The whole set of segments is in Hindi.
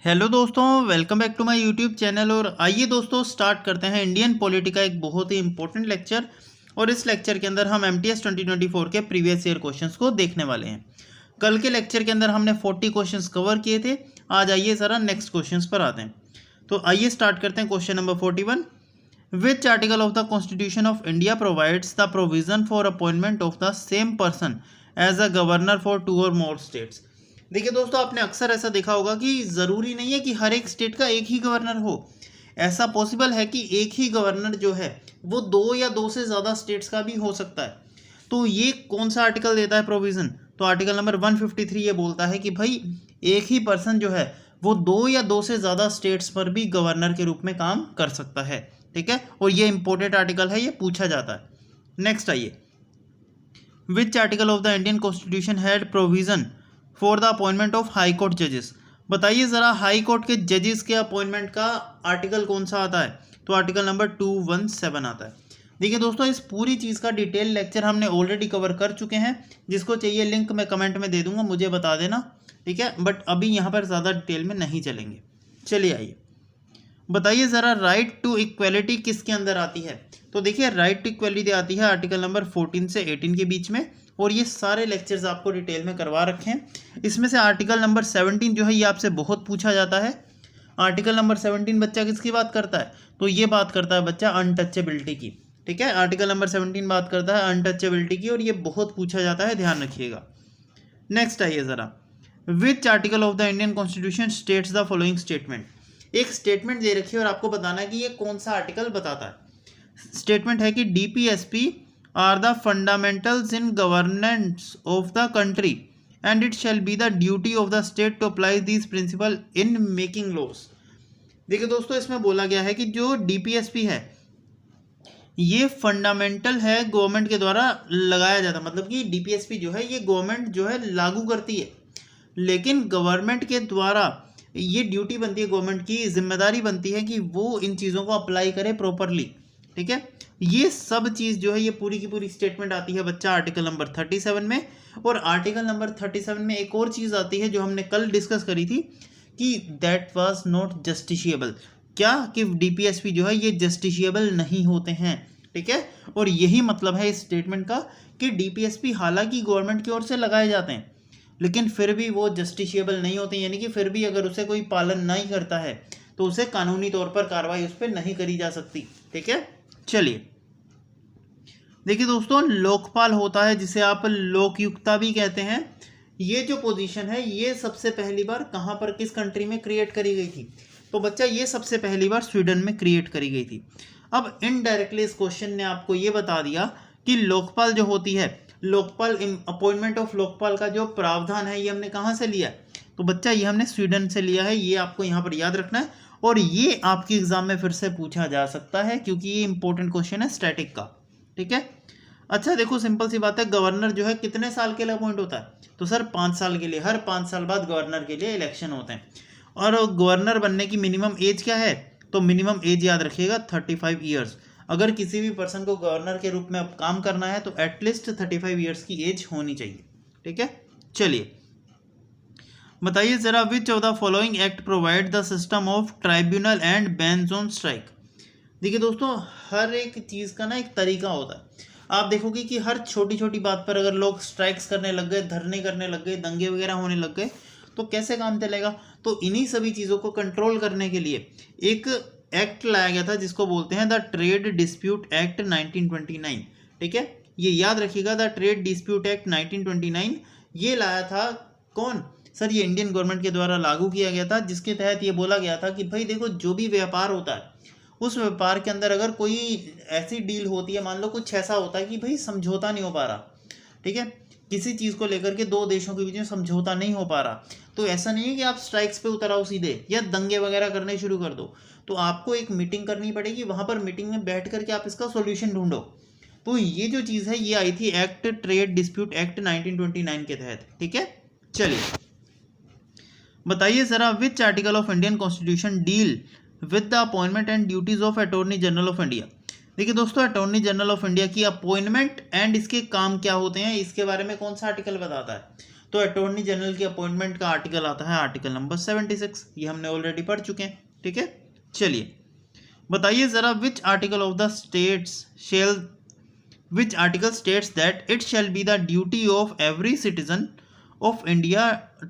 हेलो दोस्तों, welcome back to my YouTube channel. और आइए दोस्तों स्टार्ट करते हैं इंडियन पॉलिटी का एक बहुत ही इंपॉर्टेंट लेक्चर। और इस लेक्चर के अंदर हम एमटीएस 2024 के प्रीवियस ईयर क्वेश्चंस को देखने वाले हैं। कल के लेक्चर के अंदर हमने 40 क्वेश्चंस कवर किए थे। आज आइए ज़रा नेक्स्ट क्वेश्चंस पर आते हैं। तो आइए स्टार्ट करते हैं question number 41। Which article of the constitution of India provides the provision for appointment of the same person as a governor for 2 और मोर स्टेट्स। देखिए दोस्तों, आपने अक्सर ऐसा देखा होगा कि ज़रूरी नहीं है कि हर एक स्टेट का एक ही गवर्नर हो। ऐसा पॉसिबल है कि एक ही गवर्नर जो है वो 2 या 2 से ज़्यादा स्टेट्स का भी हो सकता है। तो ये कौन सा आर्टिकल देता है प्रोविज़न? तो आर्टिकल नंबर 153 ये बोलता है कि भाई एक ही पर्सन जो है वो 2 या 2 से ज़्यादा स्टेट्स पर भी गवर्नर के रूप में काम कर सकता है। ठीक है, और ये इंपॉर्टेंट आर्टिकल है, ये पूछा जाता है। नेक्स्ट आइए, विच article of the Indian constitution had provision for the appointment of high court जजेस। बताइए ज़रा, हाई कोर्ट के जजेस के अपॉइंटमेंट का आर्टिकल कौन सा आता है? तो आर्टिकल नंबर 217 आता है। देखिए दोस्तों, इस पूरी चीज़ का डिटेल लेक्चर हमने ऑलरेडी कवर कर चुके हैं। जिसको चाहिए लिंक मैं कमेंट में दे दूंगा, मुझे बता देना। ठीक है, बट अभी यहाँ पर ज़्यादा डिटेल में नहीं चलेंगे। चलिए आइए, बताइए ज़रा, राइट टू इक्वलिटी किसके अंदर आती है? तो देखिए, राइट टू इक्वलिटी आती है आर्टिकल नंबर 14 से 18 के बीच में। और ये सारे लेक्चर्स आपको डिटेल में करवा रखे हैं। इसमें से आर्टिकल नंबर 17 जो है ये आपसे बहुत पूछा जाता है। आर्टिकल नंबर 17 बच्चा किसकी बात करता है? तो ये बात करता है बच्चा अनटचेबिलिटी की। ठीक है, आर्टिकल नंबर 17 बात करता है अनटचेबिलिटी की, और ये बहुत पूछा जाता है, ध्यान रखिएगा। नेक्स्ट आइए ज़रा, विच article of the Indian constitution states the following statement. एक स्टेटमेंट दे रखी है और आपको बताना है कि ये कौन सा आर्टिकल बताता है। स्टेटमेंट है कि DPSP are the fundamentals in governance of the country and it shall be the duty of the state to apply these principles in making laws। देखिए दोस्तों, इसमें बोला गया है कि जो डीपीएसपी है ये फंडामेंटल है, गवर्नमेंट के द्वारा लगाया जाता है। मतलब कि डीपीएसपी जो है ये गवर्नमेंट जो है लागू करती है, लेकिन गवर्नमेंट के द्वारा ये ड्यूटी बनती है, गवर्नमेंट की जिम्मेदारी बनती है कि वो इन चीज़ों को अप्लाई करे प्रॉपरली। ठीक है, ये सब चीज़ जो है ये पूरी की पूरी स्टेटमेंट आती है बच्चा आर्टिकल नंबर 37 में। और आर्टिकल नंबर 37 में एक और चीज़ आती है जो हमने कल डिस्कस करी थी कि दैट वाज नॉट जस्टिशिएबल। क्या कि डीपीएसपी जो है ये जस्टिशिएबल नहीं होते हैं। ठीक है, और यही मतलब है इस स्टेटमेंट का कि डीपीएसपी हालांकि गवर्नमेंट की ओर से लगाए जाते हैं लेकिन फिर भी वो जस्टिशिएबल नहीं होते, यानी कि फिर भी अगर उसे कोई पालन नहीं करता है तो उसे कानूनी तौर पर कार्रवाई उस पर नहीं करी जा सकती। ठीक है, चलिए देखिए दोस्तों, लोकपाल होता है जिसे आप लोकयुक्ता भी कहते हैं। ये जो पोजीशन है ये सबसे पहली बार कहाँ पर, किस कंट्री में क्रिएट करी गई थी? तो बच्चा ये सबसे पहली बार स्वीडन में क्रिएट करी गई थी। अब इनडायरेक्टली इस क्वेश्चन ने आपको ये बता दिया कि लोकपाल जो होती है, लोकपाल अपॉइंटमेंट ऑफ लोकपाल का जो प्रावधान है ये हमने कहाँ से लिया है? तो बच्चा ये हमने स्वीडन से लिया है। ये आपको यहाँ पर याद रखना है और ये आपके एग्जाम में फिर से पूछा जा सकता है क्योंकि ये इंपॉर्टेंट क्वेश्चन है स्टैटिक का। ठीक है, अच्छा देखो, सिंपल सी बात है, गवर्नर जो है कितने साल के लिए अपॉइंट होता है? तो सर 5 साल के लिए। हर 5 साल बाद गवर्नर के लिए इलेक्शन होते हैं। और गवर्नर बनने की मिनिमम एज क्या है? तो मिनिमम एज याद रखिएगा 35 ईयर्स। अगर किसी भी पर्सन को गवर्नर के रूप में अब काम करना है तो एटलीस्ट 35 ईयर्स की एज होनी चाहिए। ठीक है, चलिए बताइए ज़रा, विच of the following act provide the system of tribunal and bans on strike. देखिए दोस्तों, हर एक चीज़ का ना एक तरीका होता है। आप देखोगे कि हर छोटी छोटी बात पर अगर लोग स्ट्राइक्स करने लग गए, धरने करने लग गए, दंगे वगैरह होने लग गए तो कैसे काम चलेगा? तो इन्हीं सभी चीज़ों को कंट्रोल करने के लिए एक एक्ट लाया गया था जिसको बोलते हैं द ट्रेड डिस्प्यूट एक्ट 1929। ठीक है, ये याद रखिएगा, द ट्रेड डिस्प्यूट एक्ट 1929 ये लाया था कौन? सर ये इंडियन गवर्नमेंट के द्वारा लागू किया गया था, जिसके तहत ये बोला गया था कि भाई देखो, जो भी व्यापार होता है उस व्यापार के अंदर अगर कोई ऐसी डील होती है, मान लो कुछ ऐसा होता है कि भाई समझौता नहीं हो पा रहा। ठीक है, किसी चीज़ को लेकर के 2 देशों के बीच में समझौता नहीं हो पा रहा, तो ऐसा नहीं है कि आप स्ट्राइक्स पे उतर आओ सीधे या दंगे वगैरह करने शुरू कर दो। तो आपको एक मीटिंग करनी पड़ेगी, वहाँ पर मीटिंग में बैठ करके आप इसका सोल्यूशन ढूंढो। तो ये जो चीज़ है ये आई थी एक्ट ट्रेड डिस्प्यूट एक्ट 1929 के तहत। ठीक है, चलिए बताइए ज़रा, विच article of Indian constitution deal with the appointment and duties of attorney general of India. देखिए दोस्तों, अटॉर्नी जनरल ऑफ इंडिया की अपॉइंटमेंट एंड इसके काम क्या होते हैं, इसके बारे में कौन सा आर्टिकल बताता है? तो अटॉर्नी जनरल की अपॉइंटमेंट का आर्टिकल आता है आर्टिकल नंबर 76, ये हमने ऑलरेडी पढ़ चुके हैं, ठीक है। चलिए बताइए जरा, which article of the states shall which article states that it shall be the duty of every citizen of India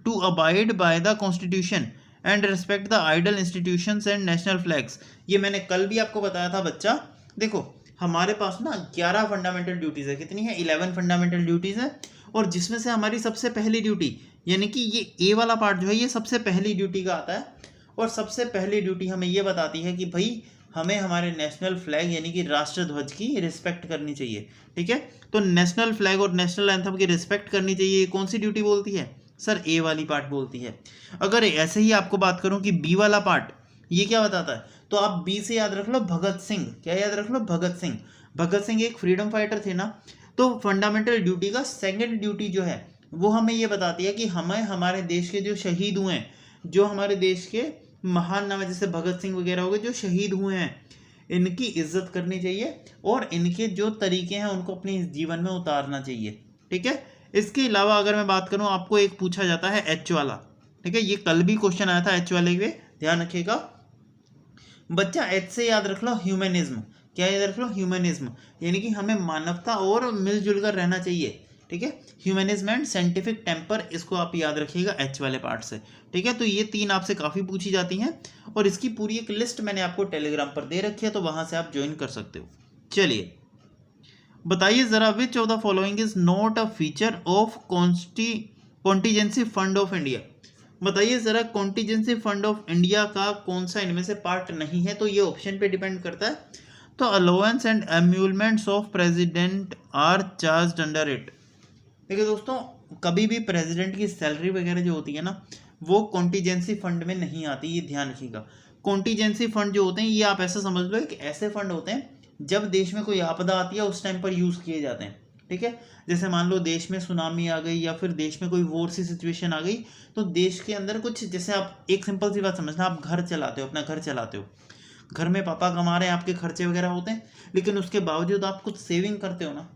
to abide by the constitution and respect the ideal institutions and national flags। ये मैंने कल भी आपको बताया था बच्चा। देखो हमारे पास ना 11 फंडामेंटल ड्यूटीज है, कितनी है 11 फंडामेंटल ड्यूटीज है, और जिसमें से हमारी सबसे पहली ड्यूटी यानी कि ये ए वाला पार्ट जो है ये सबसे पहली ड्यूटी का आता है, और सबसे पहली ड्यूटी हमें ये बताती है कि भाई हमें हमारे नेशनल फ्लैग यानी कि राष्ट्र ध्वज की रिस्पेक्ट करनी चाहिए, ठीक है। तो नेशनल फ्लैग और नेशनल एंथम की रिस्पेक्ट करनी चाहिए, ये कौन सी ड्यूटी बोलती है सर, ए वाली पार्ट बोलती है। अगर ऐसे ही आपको बात करूं कि बी वाला पार्ट ये क्या बताता है, तो आप बी से याद रख लो भगत सिंह, क्या याद रख लो भगत सिंह। भगत सिंह एक फ्रीडम फाइटर थे ना, तो फंडामेंटल ड्यूटी का सेकेंड ड्यूटी जो है वो हमें ये बताती है कि हमें हमारे देश के जो शहीद हुए हैं, जो हमारे देश के महान नाम है जैसे भगत सिंह वगैरह हो गए जो शहीद हुए हैं, इनकी इज्जत करनी चाहिए और इनके जो तरीके हैं उनको अपने जीवन में उतारना चाहिए, ठीक है। इसके अलावा अगर मैं बात करूं, आपको एक पूछा जाता है एच वाला, ठीक है, ये कल भी क्वेश्चन आया था एच वाले पे, ध्यान रखिएगा बच्चा। एच से याद रख लो ह्यूमनिज्म, क्या याद रख लो ह्यूमनिज्म, यानी कि हमें मानवता और मिलजुल कर रहना चाहिए, ठीक है। ह्यूमनिज्म एंड साइंटिफिक टेम्पर, इसको आप याद रखिएगा एच वाले पार्ट से, ठीक है। तो ये तीन आपसे काफ़ी पूछी जाती हैं और इसकी पूरी एक लिस्ट मैंने आपको टेलीग्राम पर दे रखी है, तो वहां से आप ज्वाइन कर सकते हो। चलिए बताइए जरा, which of the following is not a feature of contingency fund of India. बताइए जरा, कॉन्टीजेंसी फंड ऑफ इंडिया का कौन सा इनमें से पार्ट नहीं है, तो ये ऑप्शन पे डिपेंड करता है। तो allowance and emoluments of president are charged under it. देखिए दोस्तों, कभी भी प्रेसिडेंट की सैलरी वगैरह जो होती है ना, वो कॉन्टीजेंसी फंड में नहीं आती, ये ध्यान रखिएगा। कॉन्टीजेंसी फंड जो होते हैं ये आप ऐसा समझ लो कि ऐसे फंड होते हैं जब देश में कोई आपदा आती है उस टाइम पर यूज़ किए जाते हैं, ठीक है। जैसे मान लो देश में सुनामी आ गई या फिर देश में कोई वॉर सी सिचुएशन आ गई, तो देश के अंदर कुछ, जैसे आप एक सिंपल सी बात समझना, आप घर चलाते हो, अपना घर चलाते हो, घर में पापा कमा रहे हैं, आपके खर्चे वगैरह होते हैं, लेकिन उसके बावजूद आप कुछ सेविंग करते हो ना,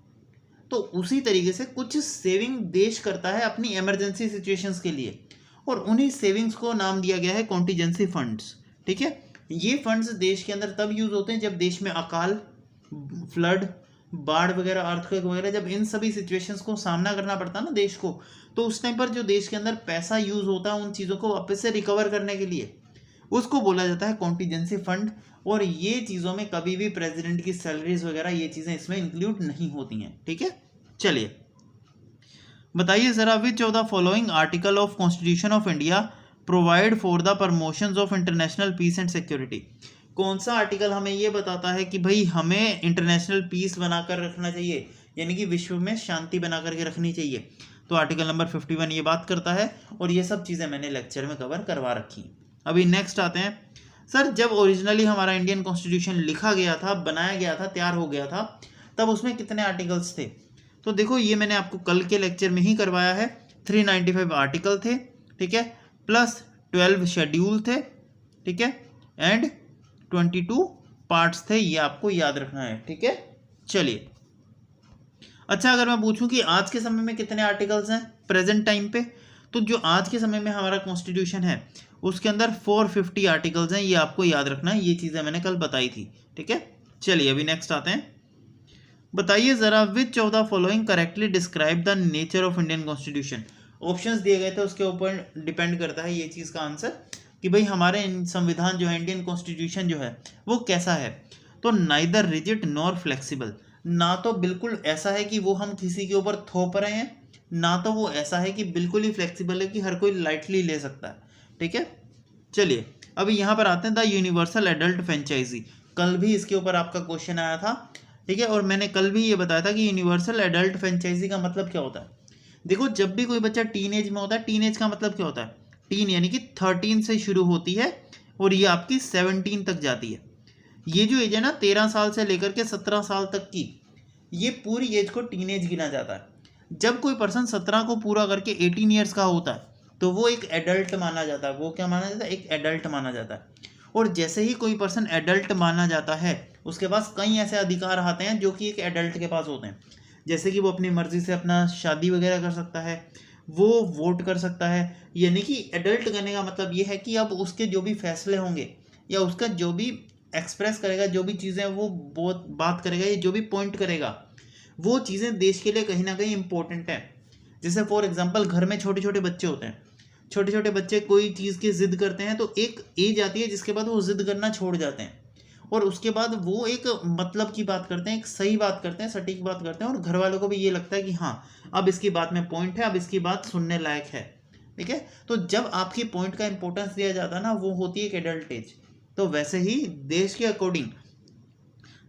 तो उसी तरीके से कुछ सेविंग देश करता है अपनी इमरजेंसी सिचुएशंस के लिए, और उन्हीं सेविंग्स को नाम दिया गया है कॉन्टीजेंसी फंड्स, ठीक है। ये फंड्स देश के अंदर तब यूज होते हैं जब देश में अकाल, फ्लड, बाढ़ वगैरह, अर्थक्वेक वगैरह, जब इन सभी सिचुएशंस को सामना करना पड़ता है ना देश को, तो उस टाइम पर जो देश के अंदर पैसा यूज होता है उन चीज़ों को वापस से रिकवर करने के लिए, उसको बोला जाता है कॉन्टीजेंसी फंड। और ये चीज़ों में कभी भी प्रेसिडेंट की सैलरीज वगैरह ये चीज़ें इसमें इंक्लूड नहीं होती हैं, ठीक है। चलिए बताइए जरा, which of the following article of constitution of India provide for the promotions of international peace and security. कौन सा आर्टिकल हमें ये बताता है कि भाई हमें इंटरनेशनल पीस बनाकर रखना चाहिए, यानी कि विश्व में शांति बना करके रखनी चाहिए। तो आर्टिकल नंबर 51 ये बात करता है, और ये सब चीज़ें मैंने लेक्चर में कवर करवा रखी। अभी नेक्स्ट आते हैं, सर जब ओरिजिनली हमारा इंडियन कॉन्स्टिट्यूशन लिखा गया था, बनाया गया था, तैयार हो गया था, तब उसमें कितने आर्टिकल्स थे। तो देखो ये मैंने आपको कल के लेक्चर में ही करवाया है, 395 आर्टिकल थे, ठीक है, प्लस 12 शेड्यूल थे, ठीक है, एंड 22 पार्ट्स थे, ये आपको याद रखना है, ठीक है। चलिए अच्छा, अगर मैं पूछूं कि आज के समय में कितने आर्टिकल्स हैं प्रेजेंट टाइम पे, तो जो आज के समय में हमारा कॉन्स्टिट्यूशन है उसके अंदर 450 आर्टिकल्स हैं, ये आपको याद रखना है, ये चीज़ें मैंने कल बताई थी, ठीक है। चलिए अभी नेक्स्ट आते हैं, बताइए जरा, which of the following correctly describe the nature of Indian constitution. Options दिए गए थे, उसके ऊपर डिपेंड करता है ये चीज़ का आंसर कि भाई हमारे संविधान जो है, इंडियन कॉन्स्टिट्यूशन जो है वो कैसा है। तो नाइदर रिजिड नॉर फ्लेक्सिबल, ना तो बिल्कुल ऐसा है कि वो हम किसी के ऊपर थोप रहे हैं, ना तो वो ऐसा है कि बिल्कुल ही फ्लेक्सिबल है कि हर कोई लाइटली ले सकता है, ठीक है। चलिए अभी यहाँ पर आते हैं, द यूनिवर्सल एडल्ट फ्रेंचाइजी, कल भी इसके ऊपर आपका क्वेश्चन आया था, ठीक है, और मैंने कल भी ये बताया था कि यूनिवर्सल एडल्ट फ्रेंचाइजी का मतलब क्या होता है। देखो जब भी कोई बच्चा टीनेज में होता है, टीनेज का मतलब क्या होता है, टीन यानी कि 13 से शुरू होती है और ये आपकी 17 तक जाती है। ये जो एज है ना 13 साल से लेकर के 17 साल तक की, ये पूरी एज को टीनेज गिना जाता है। जब कोई पर्सन 17 को पूरा करके 18 ईयर्स का होता है तो वो एक एडल्ट माना जाता है। वो क्या माना जाता है, एक एडल्ट माना जाता है। और जैसे ही कोई पर्सन एडल्ट माना जाता है उसके पास कई ऐसे अधिकार आते हैं जो कि एक एडल्ट के पास होते हैं, जैसे कि वो अपनी मर्जी से अपना शादी वगैरह कर सकता है, वो वोट कर सकता है। यानी कि एडल्ट करने का मतलब ये है कि अब उसके जो भी फैसले होंगे या उसका जो भी एक्सप्रेस करेगा, जो भी चीज़ें वो बहुत बात करेगा या जो भी पॉइंट करेगा, वो चीज़ें देश के लिए कहीं ना कहीं इंपॉर्टेंट है। जैसे फॉर एग्जांपल घर में छोटे छोटे बच्चे होते हैं, छोटे छोटे बच्चे कोई चीज़ की जिद करते हैं, तो एक एज आती है जिसके बाद वो जिद करना छोड़ जाते हैं और उसके बाद वो एक मतलब की बात करते हैं, एक सही बात करते हैं, सटीक बात करते हैं और घर वालों को भी ये लगता है कि हाँ अब इसकी बात में पॉइंट है, अब इसकी बात सुनने लायक है। ठीक है, तो जब आपकी पॉइंट का इंपॉर्टेंस दिया जाता है ना, वो होती है एक एडल्ट एज। तो वैसे ही देश के अकॉर्डिंग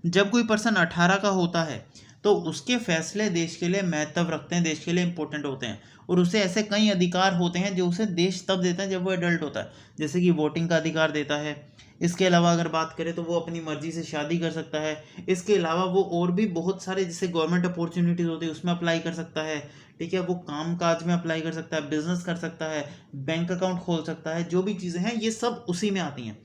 जब कोई पर्सन 18 का होता है तो उसके फैसले देश के लिए महत्व रखते हैं, देश के लिए इंपॉर्टेंट होते हैं और उसे ऐसे कई अधिकार होते हैं जो उसे देश तब देता है जब वो एडल्ट होता है। जैसे कि वोटिंग का अधिकार देता है। इसके अलावा अगर बात करें तो वो अपनी मर्जी से शादी कर सकता है। इसके अलावा वो और भी बहुत सारे जैसे गवर्नमेंट अपॉर्चुनिटीज़ होती है उसमें अप्लाई कर सकता है। ठीक है, वो काम काज में अप्लाई कर सकता है, बिजनेस कर सकता है, बैंक अकाउंट खोल सकता है, जो भी चीज़ें हैं ये सब उसी में आती हैं।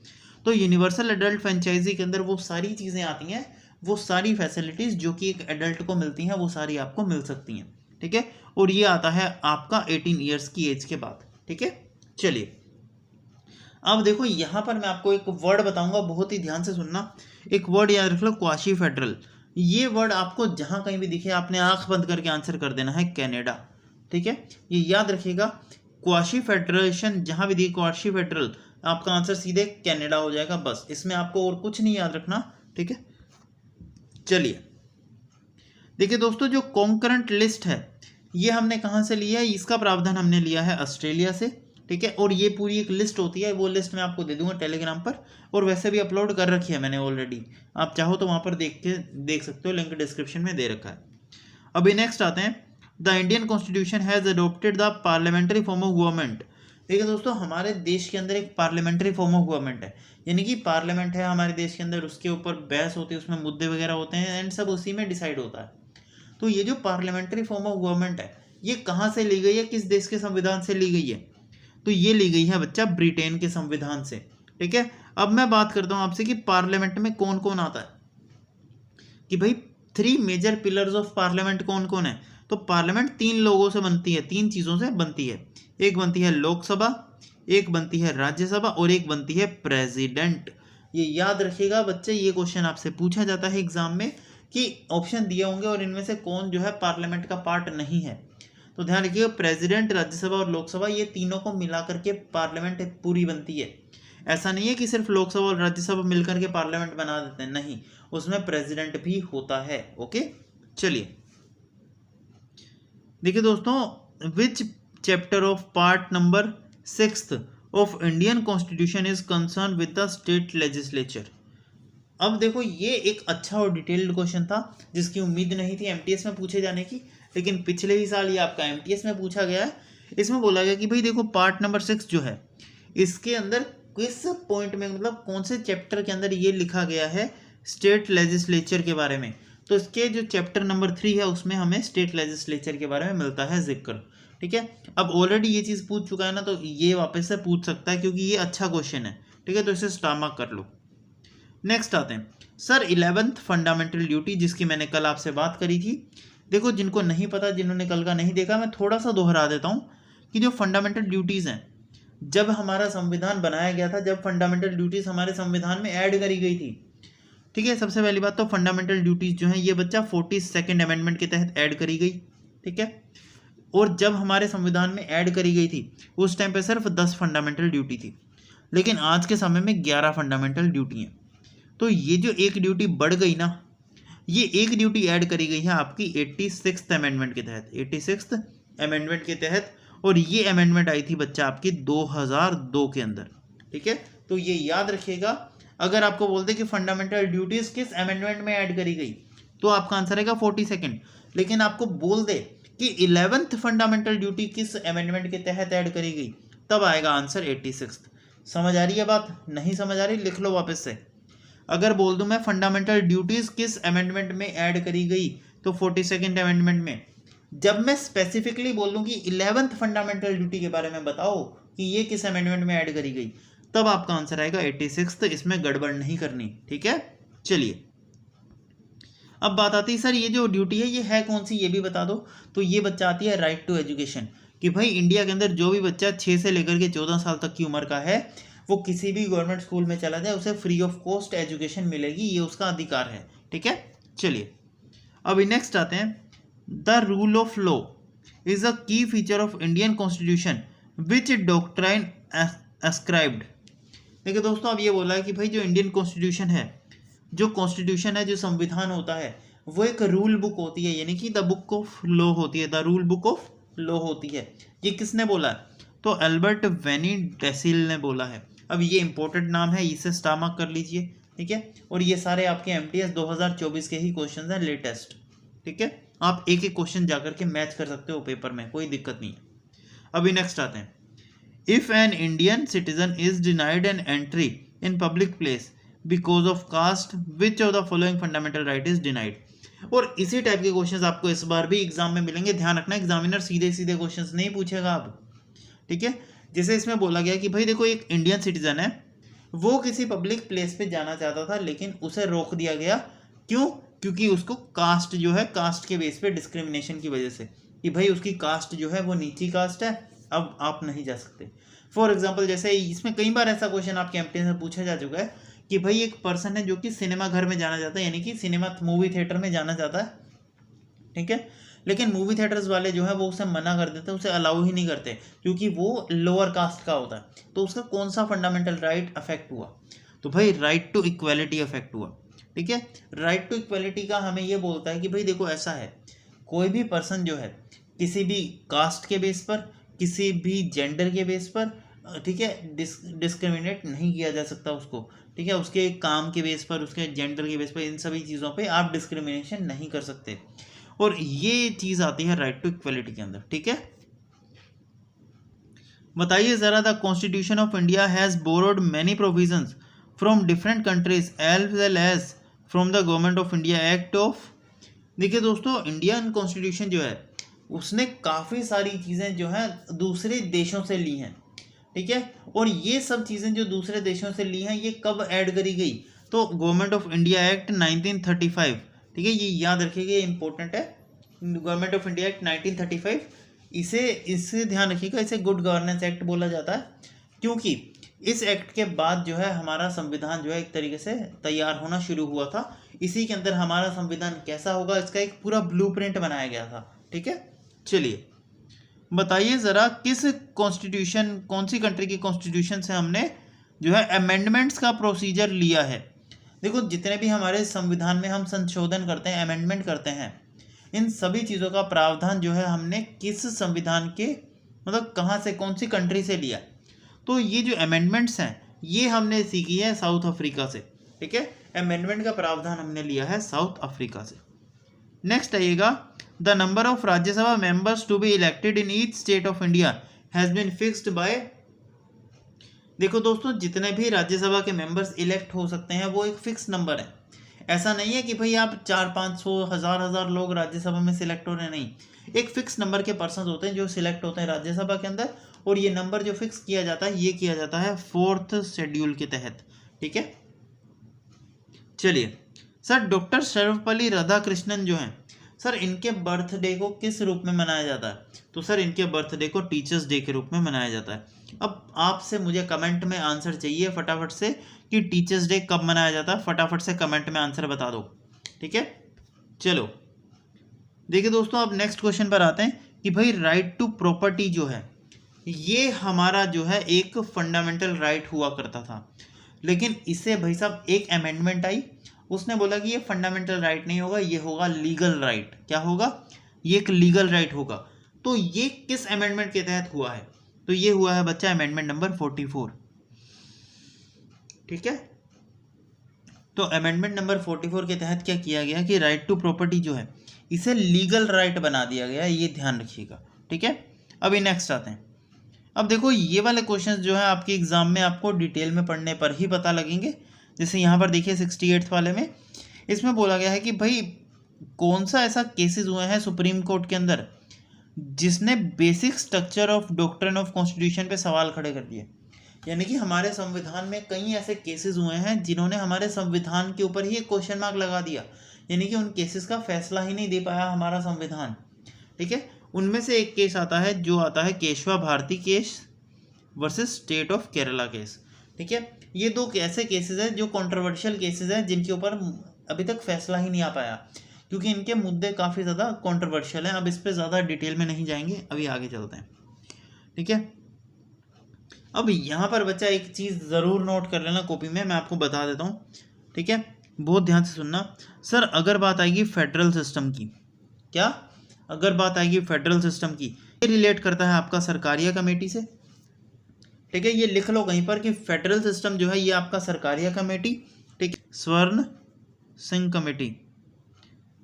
तो यूनिवर्सल एडल्ट फ्रेंचाइजी के अंदर वो सारी चीज़ें आती हैं, वो सारी फैसिलिटीज़ जो कि एक एडल्ट को मिलती हैं वो सारी आपको मिल सकती हैं। ठीक है, और ये आता है आपका 18 ईयर्स की एज के बाद। ठीक है, चलिए अब देखो यहाँ पर मैं आपको एक वर्ड बताऊंगा, बहुत ही ध्यान से सुनना। एक वर्ड याद रख लो, क्वाशी फेडरल। ये वर्ड आपको जहाँ कहीं भी दिखे आपने आंख बंद करके आंसर कर देना है, कनाडा। ठीक है, ये याद रखिएगा, क्वाशी फेडरेशन जहाँ भी दिखे क्वाशी फेडरल, आपका आंसर सीधे कनाडा हो जाएगा। बस इसमें आपको और कुछ नहीं याद रखना। ठीक है, चलिए देखिए दोस्तों, जो कॉन्करेंट लिस्ट है ये हमने कहाँ से लिया है? इसका प्रावधान हमने लिया है ऑस्ट्रेलिया से। ठीक है, और ये पूरी एक लिस्ट होती है, वो लिस्ट मैं आपको दे दूंगा टेलीग्राम पर, और वैसे भी अपलोड कर रखी है मैंने ऑलरेडी। आप चाहो तो वहाँ पर देख सकते हो, लिंक डिस्क्रिप्शन में दे रखा है। अभी नेक्स्ट आते हैं, the Indian constitution has adopted the parliamentary form of government. देखिए दोस्तों, हमारे देश के अंदर एक पार्लियामेंट्री फॉर्म ऑफ गवर्नमेंट है, यानी कि पार्लियामेंट है हमारे देश के अंदर, उसके ऊपर बहस होती है, उसमें मुद्दे वगैरह होते हैं एंड सब उसी में डिसाइड होता है। तो ये जो पार्लियामेंट्री फॉर्म ऑफ गवर्नमेंट है ये कहाँ से ली गई है, किस देश के संविधान से ली गई है? तो ये ली गई है बच्चा ब्रिटेन के संविधान से। ठीक है, अब मैं बात करता हूँ आपसे कि पार्लियामेंट में कौन कौन आता है, कि भाई 3 मेजर पिलर्स ऑफ पार्लियामेंट कौन कौन है? तो पार्लियामेंट 3 लोगों से बनती है, 3 चीज़ों से बनती है। एक बनती है लोकसभा, एक बनती है राज्यसभा और एक बनती है प्रेसिडेंट। ये याद रखिएगा बच्चे, ये क्वेश्चन आपसे पूछा जाता है एग्जाम में कि ऑप्शन दिए होंगे और इनमें से कौन जो है पार्लियामेंट का पार्ट नहीं है। तो ध्यान रखिएगा, प्रेसिडेंट, राज्यसभा और लोकसभा ये तीनों को मिला करके पार्लियामेंट पूरी बनती है। ऐसा नहीं है कि सिर्फ लोकसभा और राज्यसभा मिलकर के पार्लियामेंट बना देते हैं, नहीं, उसमें प्रेसिडेंट भी होता है। ओके, चलिए देखिए दोस्तों, विच chapter of part number 6 of Indian constitution is concern with the state legislature. अब देखो, ये एक अच्छा और डिटेल्ड क्वेश्चन था जिसकी उम्मीद नहीं थी एमटीएस में पूछे जाने की, लेकिन पिछले ही साल ये आपका एमटीएस में पूछा गया है। इसमें बोला गया कि भाई देखो, पार्ट नंबर 6 जो है इसके अंदर किस पॉइंट में, मतलब कौन से चैप्टर के अंदर ये लिखा गया है स्टेट लेजिस्लेचर के बारे में। तो इसके जो चैप्टर नंबर 3 है उसमें हमें स्टेट लेजिस्लेचर के बारे में मिलता है जिक्र। ठीक है, अब ऑलरेडी ये चीज़ पूछ चुका है ना, तो ये वापस से पूछ सकता है क्योंकि ये अच्छा क्वेश्चन है। ठीक है, तो इसे स्टार मार्क कर लो। नेक्स्ट आते हैं सर 11th फंडामेंटल ड्यूटी, जिसकी मैंने कल आपसे बात करी थी। देखो, जिनको नहीं पता, जिन्होंने कल का नहीं देखा, मैं थोड़ा सा दोहरा देता हूँ कि जो फंडामेंटल ड्यूटीज़ हैं, जब हमारा संविधान बनाया गया था, जब फंडामेंटल ड्यूटीज़ हमारे संविधान में ऐड करी गई थी। ठीक है, सबसे पहली बात तो फंडामेंटल ड्यूटीज़ जो हैं ये बच्चा 42nd अमेंडमेंट के तहत ऐड करी गई। ठीक है, और जब हमारे संविधान में ऐड करी गई थी उस टाइम पे सिर्फ 10 फंडामेंटल ड्यूटी थी, लेकिन आज के समय में 11 फंडामेंटल ड्यूटी हैं। तो ये जो एक ड्यूटी बढ़ गई ना, ये एक ड्यूटी ऐड करी गई है आपकी 86th अमेंडमेंट के तहत, 86th अमेंडमेंट के तहत, और ये अमेंडमेंट आई थी बच्चा आपकी 2002 के अंदर। ठीक है, तो ये याद रखिएगा। अगर आपको बोलते कि फंडामेंटल ड्यूटीज किस अमेंडमेंट में ऐड करी गई तो आपका आंसर आएगा 42nd, लेकिन आपको बोल दे कि 11th फंडामेंटल ड्यूटी किस अमेंडमेंट के तहत ऐड करी गई, तब आएगा आंसर 86th। समझ आ रही है बात? नहीं समझ आ रही, लिख लो वापस से। अगर बोल दूं मैं फंडामेंटल ड्यूटीज किस अमेंडमेंट में ऐड करी गई तो 42nd अमेंडमेंट में। जब मैं स्पेसिफिकली बोल दूं कि 11th फंडामेंटल ड्यूटी के बारे में बताओ कि ये किस अमेंडमेंट में ऐड करी गई, तब आपका आंसर आएगा 86th। इसमें गड़बड़ नहीं करनी। ठीक है, चलिए अब बात आती है सर ये जो ड्यूटी है ये है कौन सी, ये भी बता दो। तो ये बच्चा आती है राइट टू एजुकेशन। कि भाई इंडिया के अंदर जो भी बच्चा 6 से लेकर के 14 साल तक की उम्र का है वो किसी भी गवर्नमेंट स्कूल में चला जाए उसे फ्री ऑफ कॉस्ट एजुकेशन मिलेगी, ये उसका अधिकार है। ठीक है, चलिए अभी नेक्स्ट आते हैं। The rule of law is a key feature of Indian constitution which doctrine ascribed. देखिए दोस्तों, अब ये बोला है कि भाई जो इंडियन कॉन्स्टिट्यूशन है, जो कॉन्स्टिट्यूशन है, जो संविधान होता है, वो एक रूल बुक होती है, यानी कि द बुक ऑफ लॉ होती है, the rule book of law होती है। ये किसने बोला है? तो एल्बर्ट वेनी डेसिल ने बोला है। अब ये इंपॉर्टेंट नाम है, इसे स्टार मार्क कर लीजिए। ठीक है, और ये सारे आपके एमटीएस 2024 के ही क्वेश्चन हैं, लेटेस्ट। ठीक है, आप एक एक क्वेश्चन जाकर के मैच कर सकते हो पेपर में, कोई दिक्कत नहीं है। अभी नेक्स्ट आते हैं। If an Indian citizen is denied an entry in public place because of caste, which of the following fundamental right is denied. और इसी टाइप के क्वेश्चंस आपको इस बार भी एग्जाम में मिलेंगे, ध्यान रखना, एग्जामिनर सीधे सीधे क्वेश्चंस नहीं पूछेगा आप। ठीक है, जैसे इसमें बोला गया कि भाई देखो, एक इंडियन सिटीजन है, वो किसी पब्लिक प्लेस पे जाना चाहता था लेकिन उसे रोक दिया गया। क्यों? क्योंकि उसको कास्ट जो है, कास्ट के बेस पे डिस्क्रिमिनेशन की वजह से, कि भाई उसकी कास्ट जो है वो नीची कास्ट है, अब आप नहीं जा सकते। फॉर एग्जाम्पल, जैसे इसमें कई बार ऐसा क्वेश्चन आपके एमटीएस में पूछा जा चुका है कि भाई एक पर्सन है जो कि सिनेमा घर में जाना चाहता है, यानी कि सिनेमा मूवी थिएटर में जाना चाहता है। ठीक है, लेकिन मूवी थिएटर्स वाले जो है वो उसे मना कर देते हैं, उसे अलाउ ही नहीं करते, क्योंकि वो लोअर कास्ट का होता है। तो उसका कौन सा फंडामेंटल राइट अफेक्ट हुआ? तो भाई राइट टू इक्वालिटी अफेक्ट हुआ। ठीक है, राइट टू इक्वालिटी का हमें ये बोलता है कि भाई देखो, ऐसा है, कोई भी पर्सन जो है किसी भी कास्ट के बेस पर, किसी भी जेंडर के बेस पर, ठीक है, डिस्क्रिमिनेट नहीं किया जा सकता उसको। ठीक है, उसके काम के बेस पर, उसके जेंडर के बेस पर, इन सभी चीज़ों पे आप डिस्क्रिमिनेशन नहीं कर सकते। और ये चीज़ आती है राइट टू इक्वालिटी के अंदर। ठीक है, बताइए ज़रा, the constitution of India has borrowed many provisions from different countries as well as from the government of India act of. देखिए दोस्तों, इंडियन कॉन्स्टिट्यूशन जो है उसने काफ़ी सारी चीज़ें जो है दूसरे देशों से ली हैं। ठीक है, और ये सब चीज़ें जो दूसरे देशों से ली हैं, ये कब ऐड करी गई? तो गवर्नमेंट ऑफ इंडिया एक्ट 1935। ठीक है, ये याद रखिएगा, ये इंपॉर्टेंट है। गवर्नमेंट ऑफ इंडिया एक्ट 1935, इसे ध्यान रखिएगा, इसे गुड गवर्नेंस एक्ट बोला जाता है, क्योंकि इस एक्ट के बाद जो है हमारा संविधान जो है एक तरीके से तैयार होना शुरू हुआ था। इसी के अंदर हमारा संविधान कैसा होगा, इसका एक पूरा ब्लूप्रिंट बनाया गया था। ठीक है, चलिए बताइए ज़रा, किस कॉन्स्टिट्यूशन, कौन सी कंट्री की कॉन्स्टिट्यूशन से हमने जो है अमेंडमेंट्स का प्रोसीजर लिया है। देखो, जितने भी हमारे संविधान में हम संशोधन करते हैं, अमेंडमेंट करते हैं, इन सभी चीज़ों का प्रावधान जो है हमने किस संविधान के, मतलब कहाँ से, कौन सी कंट्री से लिया। तो ये जो अमेंडमेंट्स हैं ये हमने सीखी है साउथ अफ्रीका से। ठीक है, अमेंडमेंट का प्रावधान हमने लिया है साउथ अफ्रीका से। नेक्स्ट आइएगा, the number of Rajya Sabha members to be elected in each state of India has been fixed by. देखो दोस्तों, जितने भी राज्यसभा के मेंबर्स इलेक्ट हो सकते हैं वो एक फिक्स नंबर है। ऐसा नहीं है कि भाई आप 400-500 हज़ार लोग राज्यसभा में सिलेक्ट हो रहे हैं, नहीं, एक फिक्स नंबर के पर्सन होते हैं जो सिलेक्ट होते हैं राज्यसभा के अंदर, और ये नंबर जो फिक्स किया जाता है ये किया जाता है 4th शेड्यूल के तहत। ठीक है, चलिए सर, डॉक्टर सर्वपल्ली राधाकृष्णन जो हैं सर, इनके बर्थडे को किस रूप में मनाया जाता है? तो सर, इनके बर्थडे को टीचर्स डे के रूप में मनाया जाता है। अब आपसे मुझे कमेंट में आंसर चाहिए फटाफट से कि टीचर्स डे कब मनाया जाता है, फटाफट से कमेंट में आंसर बता दो। ठीक है, चलो देखिए दोस्तों, अब नेक्स्ट क्वेश्चन पर आते हैं कि भाई राइट टू प्रॉपर्टी जो है ये हमारा जो है एक फंडामेंटल राइट हुआ करता था, लेकिन इससे भाई साहब एक अमेंडमेंट आई, उसने बोला कि ये फंडामेंटल राइट नहीं होगा, ये होगा लीगल राइट। क्या होगा? ये एक लीगल राइट होगा। तो ये किस अमेंडमेंट के तहत हुआ है? तो ये हुआ है बच्चा अमेंडमेंट नंबर 44। ठीक है, तो अमेंडमेंट नंबर 44 के तहत क्या किया गया कि राइट टू प्रॉपर्टी जो है इसे लीगल राइट बना दिया गया, ये ध्यान रखिएगा। ठीक है, अभी नेक्स्ट आते हैं। अब देखो, ये वाले क्वेश्चंस जो है आपके एग्जाम में आपको डिटेल में पढ़ने पर ही पता लगेंगे। जैसे यहाँ पर देखिए 68 वाले में, इसमें बोला गया है कि भाई कौन सा ऐसा केसेस हुए हैं सुप्रीम कोर्ट के अंदर जिसने basic structure of doctrine of constitution पे सवाल खड़े कर दिए। यानी कि हमारे संविधान में कई ऐसे केसेस हुए हैं जिन्होंने हमारे संविधान के ऊपर ही एक क्वेश्चन मार्क लगा दिया, यानी कि उन केसेस का फैसला ही नहीं दे पाया हमारा संविधान। ठीक है, उनमें से एक केस आता है जो आता है Keshava Bharati case versus state of Kerala case. ठीक है, ये दो ऐसे केसेस हैं जो कंट्रोवर्शियल केसेस हैं, जिनके ऊपर अभी तक फैसला ही नहीं आ पाया, क्योंकि इनके मुद्दे काफ़ी ज़्यादा कंट्रोवर्शियल हैं। अब इस पर ज़्यादा डिटेल में नहीं जाएंगे, अभी आगे चलते हैं। ठीक है, अब यहाँ पर बच्चा एक चीज़ ज़रूर नोट कर लेना कॉपी में, मैं आपको बता देता हूँ। ठीक है, बहुत ध्यान से सुनना। सर अगर बात आएगी फेडरल सिस्टम की, क्या अगर बात आएगी फेडरल सिस्टम की, ये रिलेट करता है आपका सरकारिया कमेटी से। ठीक है, ये लिख लो कहीं पर कि फेडरल सिस्टम जो है ये आपका सरकारिया कमेटी, ठीक, स्वर्ण सिंह कमेटी।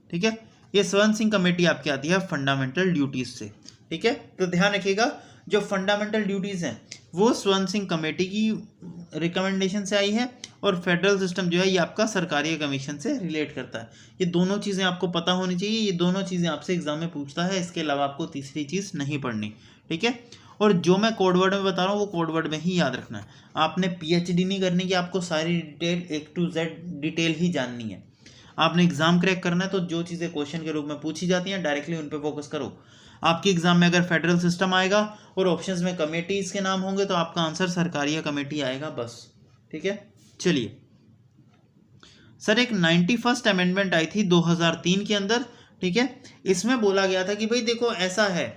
ठीक है, ये स्वर्ण सिंह कमेटी आपकी आती है फंडामेंटल ड्यूटीज से। ठीक है, तो ध्यान रखिएगा जो फंडामेंटल ड्यूटीज हैं वो स्वर्ण सिंह कमेटी की रिकमेंडेशन से आई है, और फेडरल सिस्टम जो है ये आपका सरकारी कमीशन से रिलेट करता है। ये दोनों चीज़ें आपको पता होनी चाहिए, ये दोनों चीज़ें आपसे एग्जाम में पूछता है, इसके अलावा आपको तीसरी चीज़ नहीं पढ़नी। ठीक है, और जो मैं कोड वर्ड में बता रहा हूँ वो कोड वर्ड में ही याद रखना है। आपने पीएचडी नहीं करनी कि आपको सारी detail A to Z detail ही जाननी है। आपने एग्जाम क्रैक करना है तो जो चीज़ें क्वेश्चन के रूप में पूछी जाती हैं डायरेक्टली उन पर फोकस करो। आपके एग्जाम में अगर फेडरल सिस्टम आएगा और ऑप्शंस में कमेटीज के नाम होंगे तो आपका आंसर सरकारिया कमेटी आएगा बस। ठीक है, चलिए सर एक 91st अमेंडमेंट आई थी 2003 के अंदर। ठीक है, इसमें बोला गया था कि भाई देखो ऐसा है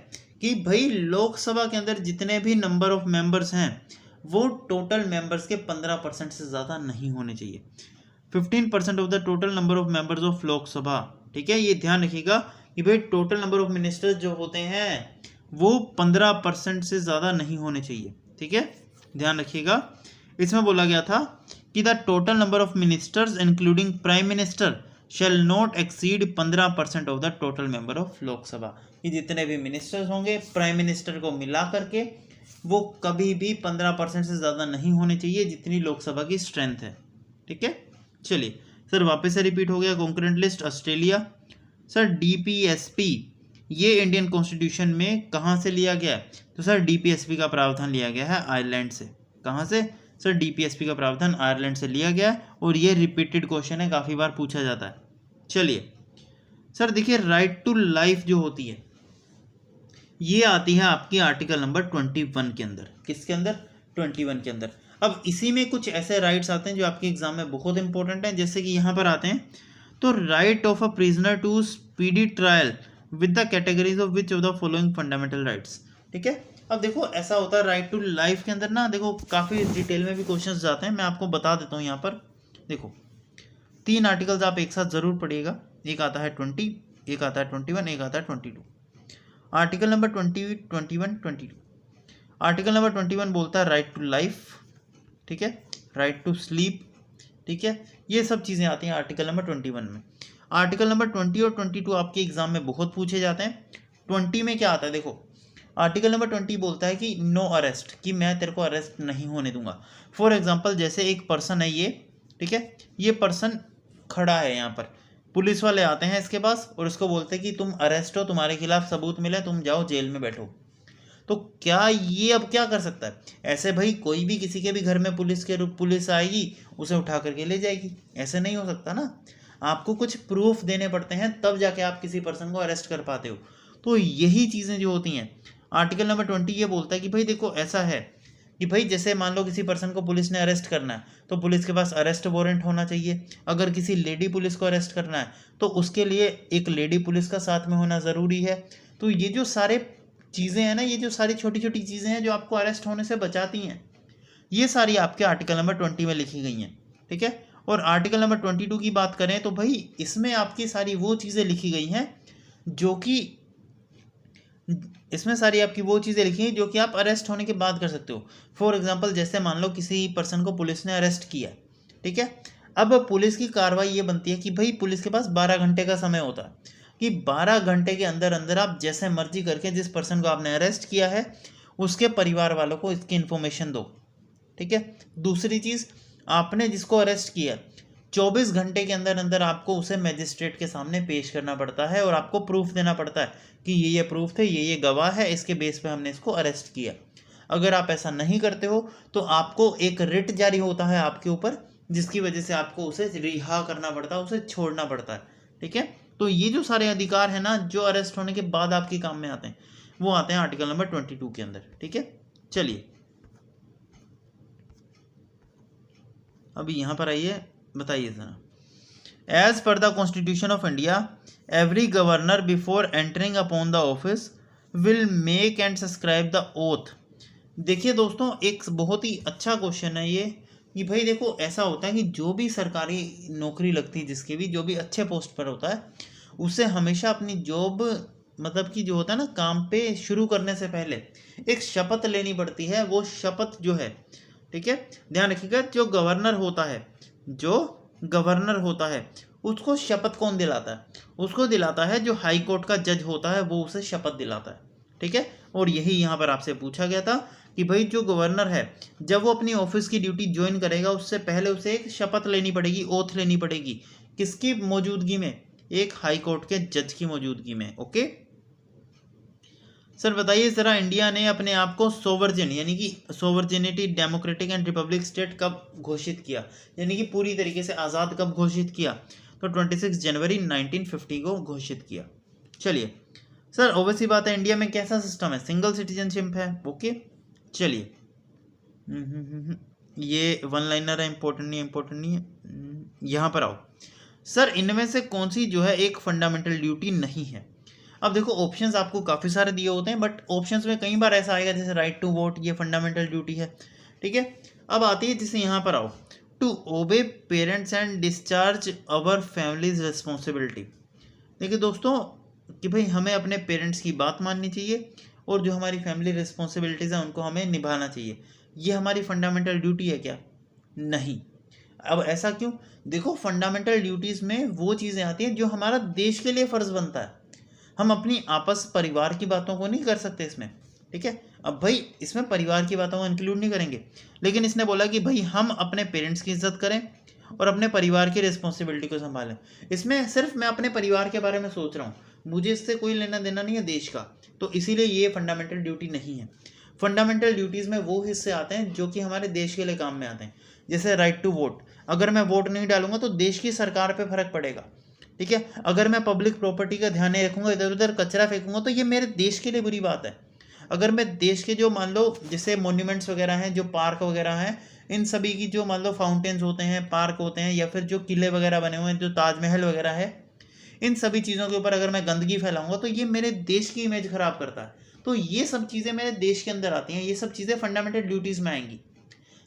कि भाई लोकसभा के अंदर जितने भी नंबर ऑफ मेंबर्स हैं वो टोटल मेंबर्स के 15% से ज़्यादा नहीं होने चाहिए। 15% of the total number of members of Lok Sabha. ठीक है, ये ध्यान रखिएगा कि भाई टोटल नंबर ऑफ मिनिस्टर्स जो होते हैं वो 15% से ज़्यादा नहीं होने चाहिए। ठीक है, ध्यान रखिएगा। इसमें बोला गया था कि the total number of ministers including prime minister shall not exceed 15% of the total member of Lok Sabha. ये जितने भी मिनिस्टर्स होंगे प्राइम मिनिस्टर को मिला करके वो कभी भी 15% से ज़्यादा नहीं होने चाहिए जितनी लोकसभा की स्ट्रेंथ है। ठीक है, चलिए सर वापस से रिपीट हो गया। Concurrent list Australia. Sir DPSP ये इंडियन कॉन्स्टिट्यूशन में कहाँ से लिया गया है? तो सर डीपीएसपी का प्रावधान लिया गया है आयरलैंड से। कहाँ से? सर डीपीएसपी का प्रावधान आयरलैंड से लिया गया है, और ये रिपीटेड क्वेश्चन है, काफ़ी बार पूछा जाता है। चलिए सर देखिए राइट टू लाइफ जो होती है ये आती है आपकी आर्टिकल नंबर 21 के अंदर। किसके अंदर? 21 के अंदर। अब इसी में कुछ ऐसे राइट्स आते हैं जो आपके एग्जाम में बहुत इंपॉर्टेंट हैं, जैसे कि यहाँ पर आते हैं तो right of a prisoner to speedy trial with the categories of which of the following fundamental rights. ठीक है, अब देखो ऐसा होता है राइट टू लाइफ के अंदर ना, देखो काफ़ी डिटेल में भी क्वेश्चंस जाते हैं, मैं आपको बता देता हूँ। यहाँ पर देखो 3 आर्टिकल्स आप एक साथ ज़रूर पढ़िएगा। एक आता है 20, एक आता है 21, एक आता है 22। Article number 20, 21, 22। आर्टिकल नंबर 21 बोलता है राइट टू लाइफ। ठीक है, राइट टू स्लीप। ठीक है, ये सब चीज़ें आती हैं आर्टिकल नंबर 21 में। आर्टिकल नंबर 20 और 22 आपके एग्जाम में बहुत पूछे जाते हैं। 20 में क्या आता है देखो, आर्टिकल नंबर 20 बोलता है कि नो अरेस्ट, कि मैं तेरे को अरेस्ट नहीं होने दूंगा। फॉर एग्जांपल जैसे एक पर्सन है ये, ठीक है, ये पर्सन खड़ा है यहाँ पर, पुलिस वाले आते हैं इसके पास और इसको बोलते हैं कि तुम अरेस्ट हो, तुम्हारे खिलाफ सबूत मिले, तुम जाओ जेल में बैठो। तो क्या ये अब क्या कर सकता है? ऐसे भाई कोई भी किसी के भी घर में पुलिस आएगी उसे उठा करके ले जाएगी, ऐसे नहीं हो सकता ना। आपको कुछ प्रूफ देने पड़ते हैं तब जाके आप किसी पर्सन को अरेस्ट कर पाते हो। तो यही चीज़ें जो होती हैं, आर्टिकल नंबर 20 ये बोलता है कि भाई देखो ऐसा है कि भाई जैसे मान लो किसी पर्सन को पुलिस ने अरेस्ट करना है तो पुलिस के पास अरेस्ट वारंट होना चाहिए। अगर किसी लेडी पुलिस को अरेस्ट करना है तो उसके लिए एक लेडी पुलिस का साथ में होना ज़रूरी है। तो ये जो सारे चीज़ें हैं ना, ये जो सारी छोटी छोटी चीज़ें हैं जो आपको अरेस्ट होने से बचाती हैं, ये सारी आपके आर्टिकल नंबर 20 में लिखी गई हैं। ठीक है, और आर्टिकल नंबर 22 की बात करें तो भाई इसमें आपकी सारी वो चीज़ें लिखी गई हैं जो कि इसमें सारी आपकी वो चीज़ें लिखी हैं जो कि आप अरेस्ट होने के बाद कर सकते हो। फॉर एग्जांपल जैसे मान लो किसी पर्सन को पुलिस ने अरेस्ट किया, ठीक है, अब पुलिस की कार्रवाई ये बनती है कि भाई पुलिस के पास 12 घंटे का समय होता है कि 12 घंटे के अंदर अंदर आप जैसे मर्जी करके जिस पर्सन को आपने अरेस्ट किया है उसके परिवार वालों को इसकी इन्फॉर्मेशन दो। ठीक है, दूसरी चीज़, आपने जिसको अरेस्ट किया 24 घंटे के अंदर अंदर आपको उसे मजिस्ट्रेट के सामने पेश करना पड़ता है और आपको प्रूफ देना पड़ता है कि ये प्रूफ थे, ये गवाह है, इसके बेस पे हमने इसको अरेस्ट किया। अगर आप ऐसा नहीं करते हो तो आपको एक रिट जारी होता है आपके ऊपर, जिसकी वजह से आपको उसे रिहा करना पड़ता है, उसे छोड़ना पड़ता है। ठीक है, तो ये जो सारे अधिकार है ना, जो अरेस्ट होने के बाद आपके काम में आते हैं, वो आते हैं आर्टिकल नंबर 22 के अंदर। ठीक है, चलिए अभी यहाँ पर आइए, बताइए जरा। As per the constitution of India, every governor before entering upon the office will make and subscribe the oath. देखिए दोस्तों, एक बहुत ही अच्छा क्वेश्चन है ये, कि भाई देखो ऐसा होता है कि जो भी सरकारी नौकरी लगती है, जिसके भी जो भी अच्छे पोस्ट पर होता है, उसे हमेशा अपनी जॉब मतलब कि जो होता है ना, काम पे शुरू करने से पहले एक शपथ लेनी पड़ती है। वो शपथ जो है, ठीक है, ध्यान रखिएगा, जो गवर्नर होता है उसको शपथ कौन दिलाता है? उसको दिलाता है जो हाई कोर्ट का जज होता है, वो उसे शपथ दिलाता है। ठीक है, और यही यहाँ पर आपसे पूछा गया था कि भाई जो गवर्नर है, जब वो अपनी ऑफिस की ड्यूटी ज्वाइन करेगा, उससे पहले उसे एक शपथ लेनी पड़ेगी, ओथ लेनी पड़ेगी। किसकी मौजूदगी में? एक हाई कोर्ट के जज की मौजूदगी में। ओके सर, बताइए जरा, इंडिया ने अपने आप को सोवर्जिन यानी कि sovereignty democratic and Republic state कब घोषित किया, यानी कि पूरी तरीके से आज़ाद कब घोषित किया? तो 26 जनवरी 1950 को घोषित किया। चलिए सर, ओवैसी बात है, इंडिया में कैसा सिस्टम है? सिंगल सिटीजनशिप है। ओके चलिए, ये वन लाइनर है, इंपॉर्टेंट नहीं है। यहाँ पर आओ सर, इनमें से कौन सी जो है एक फंडामेंटल ड्यूटी नहीं है? अब देखो, ऑप्शंस आपको काफ़ी सारे दिए होते हैं, बट ऑप्शंस में कई बार ऐसा आएगा जैसे राइट टू वोट, ये फंडामेंटल ड्यूटी है। ठीक है, अब आती है जैसे यहाँ पर आओ, to obey parents and discharge our families responsibility. देखिए दोस्तों, कि भाई हमें अपने पेरेंट्स की बात माननी चाहिए, और जो हमारी फैमिली रिस्पॉन्सिबिलिटीज़ हैं उनको हमें निभाना चाहिए। ये हमारी फंडामेंटल ड्यूटी है क्या? नहीं। अब ऐसा क्यों? देखो, फंडामेंटल ड्यूटीज़ में वो चीज़ें आती हैं जो हमारा देश के लिए फ़र्ज़ बनता है। हम अपनी आपस परिवार की बातों को नहीं कर सकते इसमें। ठीक है, अब भाई इसमें परिवार की बातों को इंक्लूड नहीं करेंगे, लेकिन इसने बोला कि भाई हम अपने पेरेंट्स की इज्जत करें और अपने परिवार की रिस्पॉन्सिबिलिटी को संभालें। इसमें सिर्फ मैं अपने परिवार के बारे में सोच रहा हूँ, मुझे इससे कोई लेना देना नहीं है देश का, तो इसीलिए ये फंडामेंटल ड्यूटी नहीं है। फंडामेंटल ड्यूटीज़ में वो हिस्से आते हैं जो कि हमारे देश के लिए काम में आते हैं, जैसे राइट टू वोट। अगर मैं वोट नहीं डालूंगा तो देश की सरकार पे फर्क पड़ेगा। ठीक है, अगर मैं पब्लिक प्रॉपर्टी का ध्यान नहीं रखूंगा, इधर उधर कचरा फेंकूंगा, तो ये मेरे देश के लिए बुरी बात है। अगर मैं देश के जो मान लो जैसे मॉन्यूमेंट्स वगैरह हैं, जो पार्क वगैरह हैं, इन सभी की जो मान लो फाउंटेन्स होते हैं, पार्क होते हैं, या फिर जो किले वगैरह बने हुए हैं, जो ताजमहल वगैरह है, इन सभी चीज़ों के ऊपर अगर मैं गंदगी फैलाऊंगा तो ये मेरे देश की इमेज खराब करता है। तो ये सब चीज़ें मेरे देश के अंदर आती हैं, ये सब चीज़ें फंडामेंटल ड्यूटीज़ में आएंगी।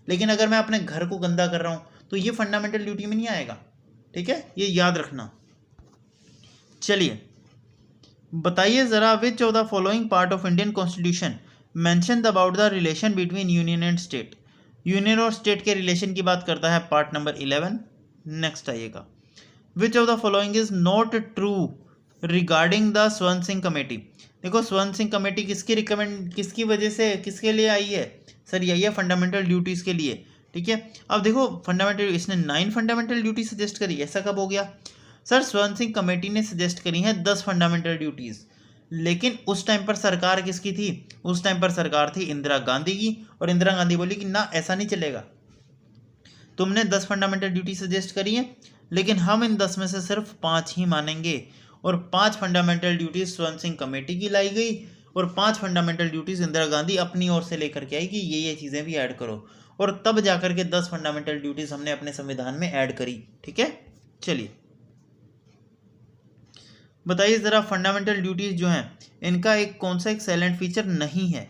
लेकिन अगर मैं अपने घर को गंदा कर रहा हूँ तो ये फंडामेंटल ड्यूटी में नहीं आएगा। ठीक है, ये याद रखना। चलिए बताइए ज़रा, विच of the following part of Indian constitution mention about the relation between union and state? Union और स्टेट के रिलेशन की बात करता है पार्ट नंबर 11। नेक्स्ट आइएगा, विच of the following is not true regarding the स्वर्ण सिंह कमेटी? देखो, स्वर्ण सिंह कमेटी किसकी वजह से, किसके लिए आई है? सर ये आई है फंडामेंटल ड्यूटीज़ के लिए। ठीक है, अब देखो फंडामेंटल, इसने 9 फंडामेंटल ड्यूटी सजेस्ट करी, ऐसा कब हो गया? सर स्वर्ण सिंह कमेटी ने सजेस्ट करी हैं 10 फंडामेंटल ड्यूटीज़, लेकिन उस टाइम पर सरकार किसकी थी? उस टाइम पर सरकार थी इंदिरा गांधी की, और इंदिरा गांधी बोली कि ना, ऐसा नहीं चलेगा, तुमने 10 फंडामेंटल ड्यूटी सजेस्ट करी है, लेकिन हम इन 10 में से सिर्फ 5 ही मानेंगे। और 5 फंडामेंटल ड्यूटीज़ स्वर्ण सिंह कमेटी की लाई गई, और 5 फंडामेंटल ड्यूटीज़ इंदिरा गांधी अपनी ओर से लेकर के आई कि ये चीज़ें भी ऐड करो, और तब जाकर के 10 फंडामेंटल ड्यूटीज़ हमने अपने संविधान में ऐड करी। ठीक है, चलिए बताइए ज़रा, फंडामेंटल ड्यूटीज़ जो हैं इनका एक कौन सा एक साइलेंट फीचर नहीं है?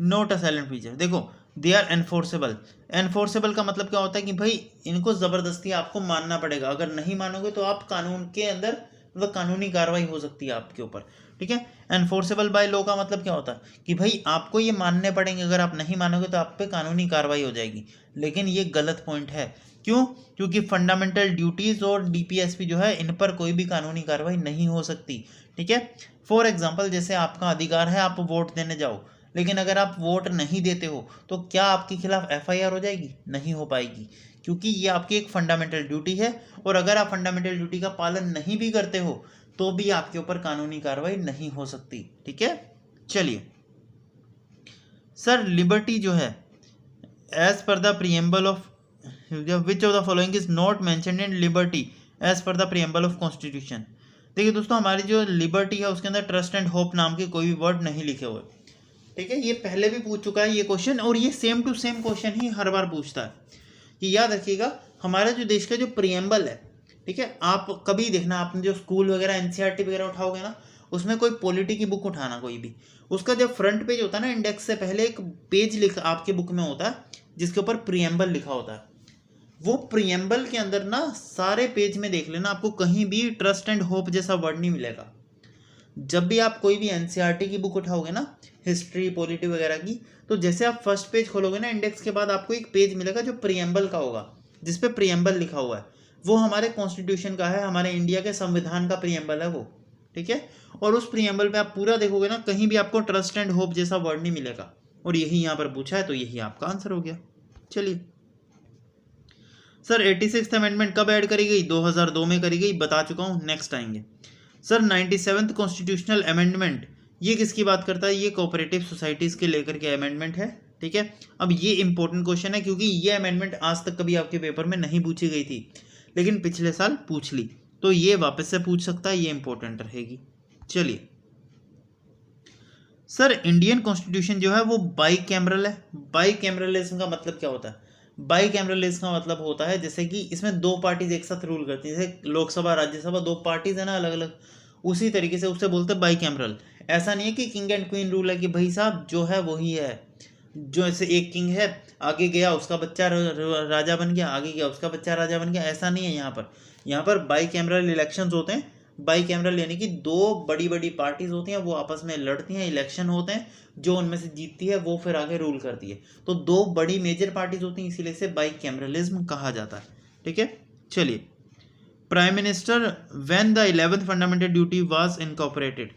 Note a silent feature. देखो, दे आर एनफोर्सेबल। एनफोर्सेबल का मतलब क्या होता है कि भाई इनको ज़बरदस्ती आपको मानना पड़ेगा, अगर नहीं मानोगे तो आप कानून के अंदर मतलब कानूनी कार्रवाई हो सकती है आपके ऊपर। ठीक है, एनफोर्सेबल बाय लॉ का मतलब क्या होता है कि भाई आपको ये मानने पड़ेंगे, अगर आप नहीं मानोगे तो आप पे कानूनी कार्रवाई हो जाएगी। लेकिन ये गलत पॉइंट है। क्यों? क्योंकि फंडामेंटल ड्यूटीज़ और डीपीएसपी जो है, इन पर कोई भी कानूनी कार्रवाई नहीं हो सकती। ठीक है, फॉर एग्जाम्पल, जैसे आपका अधिकार है, आप वोट देने जाओ, लेकिन अगर आप वोट नहीं देते हो तो क्या आपके खिलाफ एफआईआर हो जाएगी? नहीं हो पाएगी, क्योंकि ये आपकी एक फंडामेंटल ड्यूटी है, और अगर आप फंडामेंटल ड्यूटी का पालन नहीं भी करते हो तो भी आपके ऊपर कानूनी कार्रवाई नहीं हो सकती। ठीक है, चलिए सर, लिबर्टी जो है as per the preamble of, which of the following is not mentioned in liberty as per the preamble of constitution? देखिए दोस्तों, हमारी जो लिबर्टी है उसके अंदर ट्रस्ट एंड होप नाम के कोई भी वर्ड नहीं लिखे हुए। ठीक है, ये पहले भी पूछ चुका है ये क्वेश्चन, और ये सेम टू सेम क्वेश्चन ही हर बार पूछता है। ये याद रखिएगा, हमारा जो देश का जो प्रियम्बल है, ठीक है, आप कभी देखना, आपने जो स्कूल वगैरह एनसीईआरटी वगैरह उठाओगे ना, उसमें कोई पॉलिटी की बुक उठाना कोई भी, उसका जब फ्रंट पेज होता है ना, इंडेक्स से पहले एक पेज लिखा आपके बुक में होता है जिसके ऊपर प्रियम्बल लिखा होता है। वो प्रियम्बल के अंदर ना सारे पेज में देख लेना, आपको कहीं भी ट्रस्ट एंड होप जैसा वर्ड नहीं मिलेगा। जब भी आप कोई भी एनसीईआरटी की बुक उठाओगे ना, हिस्ट्री पॉलिटी वगैरह की, तो जैसे आप फर्स्ट पेज खोलोगे ना इंडेक्स के बाद, आपको एक पेज मिलेगा जो प्रियम्बल का होगा, जिसपे प्रियम्बल लिखा हुआ है। वो हमारे कॉन्स्टिट्यूशन का है, हमारे इंडिया के संविधान का प्रियम्बल है वो। ठीक है, और उस प्रियम्बल पे आप पूरा देखोगे ना, कहीं भी आपको ट्रस्ट एंड होप जैसा वर्ड नहीं मिलेगा, और यही यहाँ पर पूछा है, तो यही आपका आंसर हो गया। चलिए सर, 86th अमेंडमेंट कब ऐड करी गई? 2002 में करी गई, बता चुका हूँ, नेक्स्ट आएंगे। सर 97th कॉन्स्टिट्यूशनल अमेंडमेंट, ये किसकी बात करता है? ये कोऑपरेटिव सोसाइटीज़ के लेकर के अमेंडमेंट है। ठीक है, अब ये इंपॉर्टेंट क्वेश्चन है क्योंकि ये अमेंडमेंट आज तक कभी आपके पेपर में नहीं पूछी गई थी, लेकिन पिछले साल पूछ ली, तो ये वापस से पूछ सकता है, ये इंपॉर्टेंट रहेगी। चलिए सर, इंडियन कॉन्स्टिट्यूशन जो है वो बाई कैमरल है। बाई कैमरलिज्म का मतलब क्या होता है? बाई कैमरलिज्म का मतलब होता है जैसे कि इसमें दो पार्टीज एक साथ रूल करती है, जैसे लोकसभा राज्यसभा दो पार्टीज है ना अलग अलग, उसी तरीके से उससे बोलते हैं बाई कैमरल। ऐसा नहीं है कि किंग एंड क्वीन रूल है कि भाई साहब जो है वही है, जो ऐसे एक किंग है, आगे गया उसका बच्चा राजा बन गया, आगे गया उसका बच्चा राजा बन गया, ऐसा नहीं है यहाँ पर। यहाँ पर बाई कैमरल इलेक्शंस होते हैं। बाई कैमरल यानी कि दो बड़ी बड़ी पार्टीज होती हैं, वो आपस में लड़ती हैं, इलेक्शन होते हैं, जो उनमें से जीतती है वो फिर आगे रूल करती है। तो दो बड़ी मेजर पार्टीज होती हैं, इसीलिए इसे बाई कैमरलिज्म कहा जाता है। ठीक है, चलिए prime minister when the 11th fundamental duty was incorporated.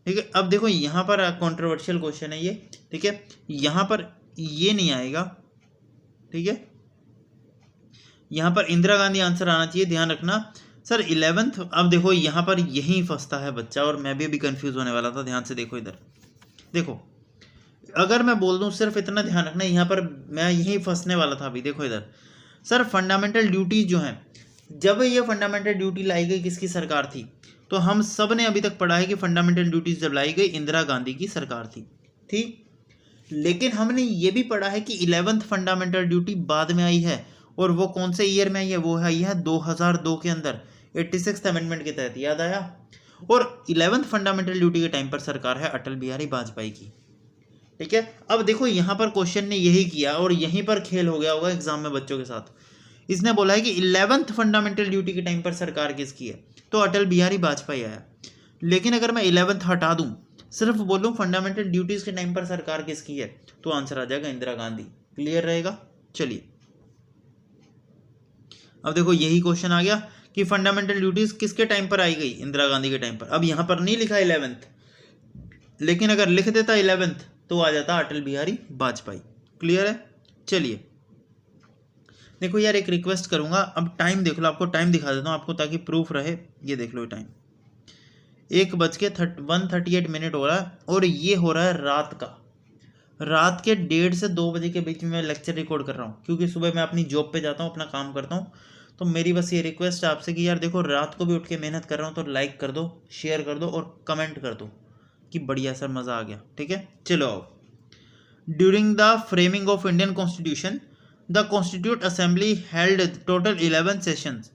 ठीक है, अब देखो यहाँ पर कंट्रोवर्शियल क्वेश्चन है ये। ठीक है, यहाँ पर ये नहीं आएगा। ठीक है, यहाँ पर इंदिरा गांधी आंसर आना चाहिए, ध्यान रखना। सर 11th, अब देखो यहाँ पर यही फंसता है बच्चा, और मैं भी अभी कंफ्यूज होने वाला था। ध्यान से देखो इधर, देखो अगर मैं बोल दूं, सिर्फ इतना ध्यान रखना, यहाँ पर मैं यही फंसने वाला था अभी। देखो इधर, सर फंडामेंटल ड्यूटीज जो हैं, जब ये फंडामेंटल ड्यूटी लाई गई किसकी सरकार थी? तो हम सब ने अभी तक पढ़ा है कि फंडामेंटल ड्यूटीज जब लाई गई इंदिरा गांधी की सरकार थी। ठीक, लेकिन हमने ये भी पढ़ा है कि 11th फंडामेंटल ड्यूटी बाद में आई है, और वो कौन से ईयर में आई है? वो आई है 2002 के अंदर, 86th अमेंडमेंट के तहत। याद आया? और 11th फंडामेंटल ड्यूटी के टाइम पर सरकार है अटल बिहारी वाजपेयी की। ठीक है, अब देखो यहाँ पर क्वेश्चन ने यही किया, और यहीं पर खेल हो गया होगा एग्जाम में बच्चों के साथ। इसने बोला है कि 11th फंडामेंटल ड्यूटी के टाइम पर सरकार किसकी है? तो अटल बिहारी वाजपेयी आया। लेकिन अगर मैं 11th हटा दूं, सिर्फ बोलूं फंडामेंटल ड्यूटीज के टाइम पर सरकार किसकी है, तो आंसर आ जाएगा इंदिरा गांधी। क्लियर रहेगा? चलिए अब देखो यही क्वेश्चन आ गया कि फंडामेंटल ड्यूटीज किसके टाइम पर आई गई? इंदिरा गांधी के टाइम पर। अब यहाँ पर नहीं लिखा 11th, लेकिन अगर लिख देता 11th तो आ जाता अटल बिहारी वाजपेयी। क्लियर है? चलिए देखो यार, एक रिक्वेस्ट करूंगा, अब टाइम देख लो, आपको टाइम दिखा देता हूँ आपको ताकि प्रूफ रहे। ये देख लो टाइम 1:138 हो रहा है, और ये हो रहा है रात का। रात के 1:30 से 2 बजे के बीच में मैं लेक्चर रिकॉर्ड कर रहा हूँ, क्योंकि सुबह मैं अपनी जॉब पे जाता हूँ, अपना काम करता हूँ। तो मेरी बस ये रिक्वेस्ट है आपसे कि यार देखो, रात को भी उठ के मेहनत कर रहा हूँ, तो लाइक कर दो, शेयर कर दो, और कमेंट कर दो कि बढ़िया सर, मज़ा आ गया। ठीक है, चलो आओ। During the framing of Indian constitution, the constitute assembly held total 11 sessions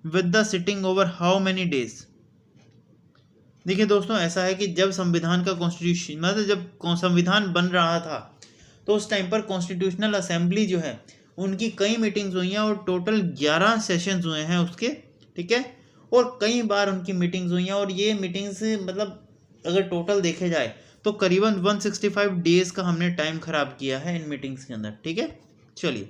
with the sitting over how many days? देखिए दोस्तों, ऐसा है कि जब संविधान का कॉन्स्टिट्यूशन, मतलब जब संविधान बन रहा था, तो उस टाइम पर कॉन्स्टिट्यूशनल असेंबली जो है उनकी कई मीटिंग्स हुई हैं, और टोटल 11 सेशंस हुए हैं उसके। ठीक है, और कई बार उनकी मीटिंग्स हुई हैं, और ये मीटिंग्स मतलब अगर टोटल देखे जाए तो करीबन 165 डेज का हमने टाइम खराब किया है इन मीटिंग्स के अंदर। ठीक है, चलिए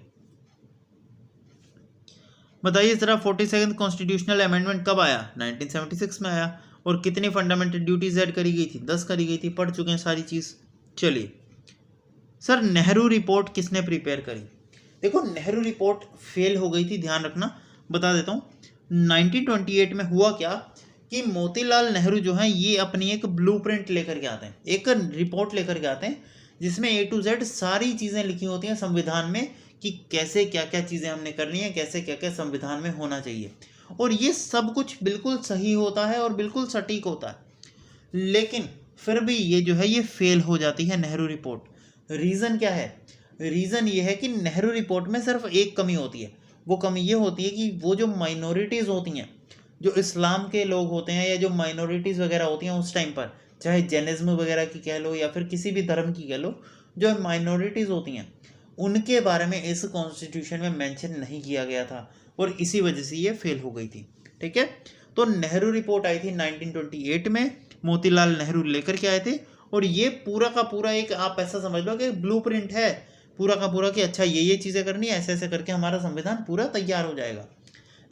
बताइए जरा, 42nd कॉन्स्टिट्यूशनल अमेंडमेंट कब आया? 1976 में आया। और कितनी फंडामेंटल ड्यूटीज ऐड करी गई थी? 10 करी गई थी। पढ़ चुके हैं सारी चीज़। चलिए सर, नेहरू रिपोर्ट किसने प्रिपेयर करी? देखो नेहरू रिपोर्ट फेल हो गई थी, ध्यान रखना, बता देता हूँ। 1928 में हुआ क्या कि मोतीलाल नेहरू जो है ये अपनी एक ब्लूप्रिंट लेकर के आते हैं, एक रिपोर्ट लेकर के आते हैं, जिसमें A to Z सारी चीज़ें लिखी होती हैं संविधान में, कि कैसे क्या क्या चीज़ें हमने करनी है, कैसे क्या क्या संविधान में होना चाहिए। और ये सब कुछ बिल्कुल सही होता है और बिल्कुल सटीक होता है, लेकिन फिर भी ये जो है ये फेल हो जाती है नेहरू रिपोर्ट। रीज़न क्या है? रीज़न ये है कि नेहरू रिपोर्ट में सिर्फ एक कमी होती है। वो कमी ये होती है कि वो जो माइनॉरिटीज़ होती हैं, जो इस्लाम के लोग होते हैं या जो माइनॉरिटीज़ वगैरह होती हैं उस टाइम पर, चाहे जैनिज्म वगैरह की कह लो या फिर किसी भी धर्म की कह लो, जो माइनॉरिटीज़ होती हैं उनके बारे में इस कॉन्स्टिट्यूशन में मेंशन नहीं किया गया था और इसी वजह से ये फेल हो गई थी। ठीक है, तो नेहरू रिपोर्ट आई थी 1928 में, मोतीलाल नेहरू लेकर के आए थे और ये पूरा का पूरा एक आप ऐसा समझ लो कि ब्लूप्रिंट है पूरा का पूरा कि अच्छा ये चीज़ें करनी है, ऐसे ऐसे करके हमारा संविधान पूरा तैयार हो जाएगा।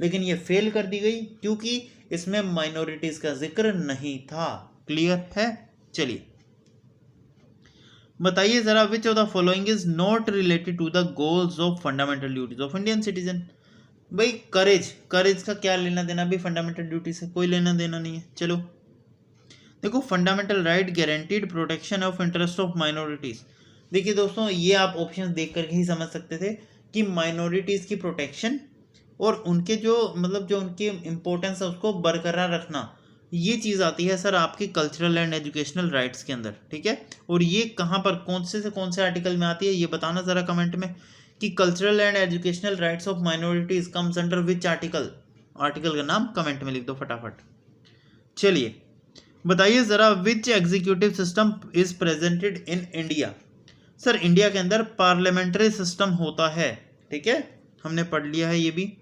लेकिन ये फेल कर दी गई क्योंकि इसमें माइनॉरिटीज़ का जिक्र नहीं था। क्लियर है? चलिए बताइए जरा, which of the following is not related to the goals of fundamental duties of Indian citizen. भाई करेज का क्या लेना देना भी फंडामेंटल ड्यूटी से? कोई लेना देना नहीं है। चलो देखो, fundamental right guaranteed protection of interest of minorities. देखिए दोस्तों, ये आप ऑप्शन देख करके ही समझ सकते थे कि माइनॉरिटीज की प्रोटेक्शन और उनके जो मतलब जो उनकी इम्पोर्टेंस है उसको बरकरार रखना, ये चीज़ आती है सर आपकी कल्चरल एंड एजुकेशनल राइट्स के अंदर। ठीक है, और ये कहाँ पर कौन से आर्टिकल में आती है ये बताना ज़रा कमेंट में कि cultural and educational rights of minorities comes under which article. Article का नाम कमेंट में लिख दो फटाफट। चलिए बताइए ज़रा, which executive system is presented in India. Sir India के अंदर पार्लियामेंट्री सिस्टम होता है। ठीक है, हमने पढ़ लिया है ये भी।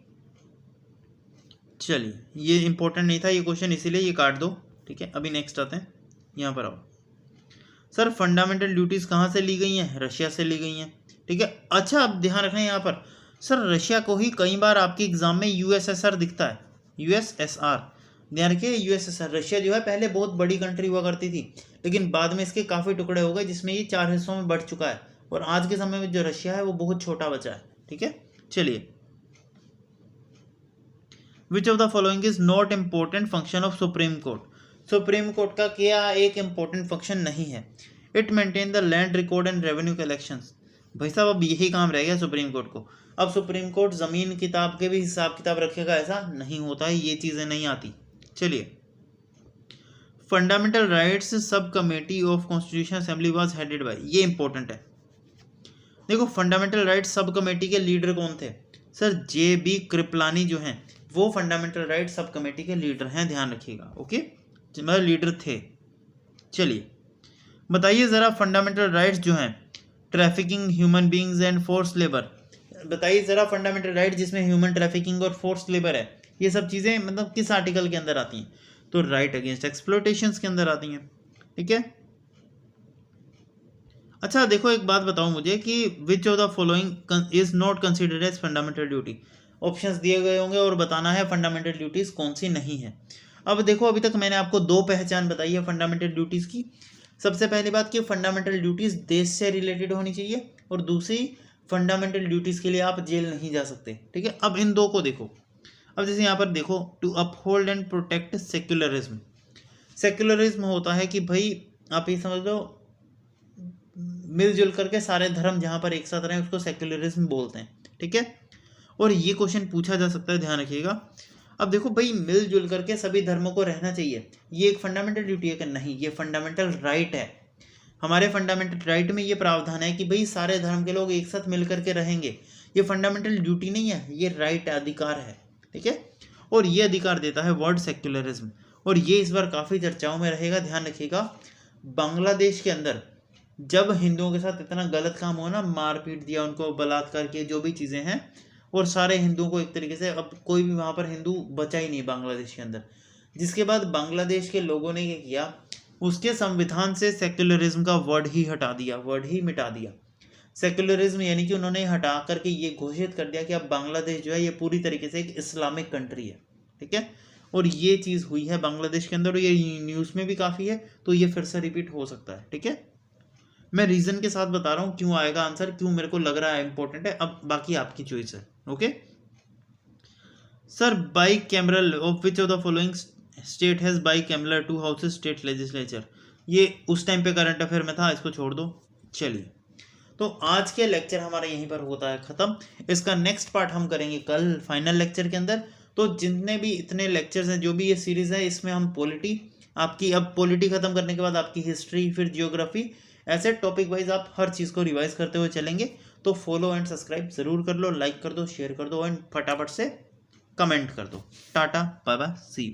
चलिए ये इंपॉर्टेंट नहीं था ये क्वेश्चन, इसीलिए ये काट दो। ठीक है, अभी नेक्स्ट आते हैं, यहाँ पर आओ। सर फंडामेंटल ड्यूटीज़ कहाँ से ली गई हैं? रशिया से ली गई हैं। ठीक है, अच्छा अब ध्यान रखना यहाँ पर, सर रशिया को ही कई बार आपके एग्जाम में यूएसएसआर दिखता है। यूएसएसआर, ध्यान रखिए यूएसएसआर। रशिया जो है पहले बहुत बड़ी कंट्री हुआ करती थी, लेकिन बाद में इसके काफ़ी टुकड़े हो गए जिसमें ये 4 हिस्सों में बढ़ चुका है और आज के समय में जो रशिया है वो बहुत छोटा बचा है। ठीक है, चलिए विच of the following is not important function of supreme court. Supreme court का क्या एक इम्पोर्टेंट फंक्शन नहीं है? It maintain the land record and revenue collections. भाई साहब अब यही काम रह गया सुप्रीम कोर्ट को। अब सुप्रीम कोर्ट ज़मीन किताब के भी हिसाब किताब रखेगा, ऐसा नहीं होता है, ये चीज़ें नहीं आती। चलिए, fundamental rights subcommittee of constitution assembly was headed by, ये इंपॉर्टेंट है। देखो फंडामेंटल राइट्स सब कमेटी के लीडर कौन थे? Sir J B. कृपलानी जो हैं वो फंडामेंटल राइट सब कमेटी के लीडर हैं, ध्यान रखिएगा। ओके, मतलब लीडर थे। चलिए बताइए ज़रा, फंडामेंटल राइट्स जो हैं trafficking human beings and force labour, बताइए ज़रा फंडामेंटल राइट जिसमें ह्यूमन ट्रैफिकिंग और फोर्स लेबर है, ये सब चीज़ें मतलब किस आर्टिकल के अंदर आती हैं? तो राइट अगेंस्ट एक्सप्लोटेशंस के अंदर आती हैं। ठीक है, अच्छा देखो एक बात बताओ मुझे कि which of the following is not considered as fundamental duty. Options दिए गए होंगे और बताना है फंडामेंटल ड्यूटीज़ कौन सी नहीं है। अब देखो अभी तक मैंने आपको 2 पहचान बताई है फंडामेंटल ड्यूटीज़ की। सबसे पहली बात कि फंडामेंटल ड्यूटीज़ देश से रिलेटेड होनी चाहिए और दूसरी फंडामेंटल ड्यूटीज़ के लिए आप जेल नहीं जा सकते। ठीक है, अब इन 2 को देखो। अब जैसे यहाँ पर देखो, to uphold and protect secularism. Secularism होता है कि भाई आप ये समझ लो मिलजुल करके सारे धर्म जहाँ पर एक साथ रहें उसको सेक्युलरिज्म बोलते हैं। ठीक है, और ये क्वेश्चन पूछा जा सकता है, ध्यान रखिएगा। अब देखो भाई मिलजुल करके सभी धर्मों को रहना चाहिए, ये एक फंडामेंटल ड्यूटी है कि नहीं? ये फंडामेंटल राइट है। हमारे फंडामेंटल राइट में ये प्रावधान है कि भाई सारे धर्म के लोग एक साथ मिल करके रहेंगे। ये फंडामेंटल ड्यूटी नहीं है, ये राइट अधिकार है। ठीक है, और ये अधिकार देता है वर्ड सेक्युलरिज्म, और ये इस बार काफ़ी चर्चाओं में रहेगा, ध्यान रखिएगा। बांग्लादेश के अंदर जब हिंदुओं के साथ इतना गलत काम हो ना, मारपीट दिया उनको, बलात्कार किए, जो भी चीज़ें हैं, और सारे हिंदुओं को एक तरीके से, अब कोई भी वहाँ पर हिंदू बचा ही नहीं बांग्लादेश के अंदर। जिसके बाद बांग्लादेश के लोगों ने क्या किया, उसके संविधान से सेक्युलरिज्म का वर्ड ही हटा दिया, वर्ड ही मिटा दिया। सेक्युलरिज्म यानी कि उन्होंने हटा करके ये घोषित कर दिया कि अब बांग्लादेश जो है ये पूरी तरीके से एक इस्लामिक कंट्री है। ठीक है, और ये चीज़ हुई है बांग्लादेश के अंदर, और ये न्यूज़ में भी काफ़ी है, तो ये फिर से रिपीट हो सकता है। ठीक है, मैं रीज़न के साथ बता रहा हूँ क्यों आएगा आंसर, क्यों मेरे को लग रहा है इंपॉर्टेंट है, अब बाकी आपकी चॉइस है। Okay sir, by cameral of which of the following state has by cameral 2 houses state legislature. ये उस टाइम पे करंट अफेयर में था, इसको छोड़ दो। चलिए, तो आज के लेक्चर हमारा यहीं पर होता है ख़त्म। इसका नेक्स्ट पार्ट हम करेंगे कल फाइनल लेक्चर के अंदर, तो जितने भी इतने लेक्चर्स हैं, जो भी ये सीरीज़ है, इसमें हम पॉलिटी, आपकी अब पॉलिटी ख़त्म करने के बाद आपकी हिस्ट्री, फिर जियोग्राफी, ऐसे टॉपिक वाइज आप हर चीज़ को रिवाइज करते हुए चलेंगे। तो फॉलो एंड सब्सक्राइब ज़रूर कर लो, लाइक कर दो, शेयर कर दो एंड फटाफट से कमेंट कर दो। Tata, bye bye, see you.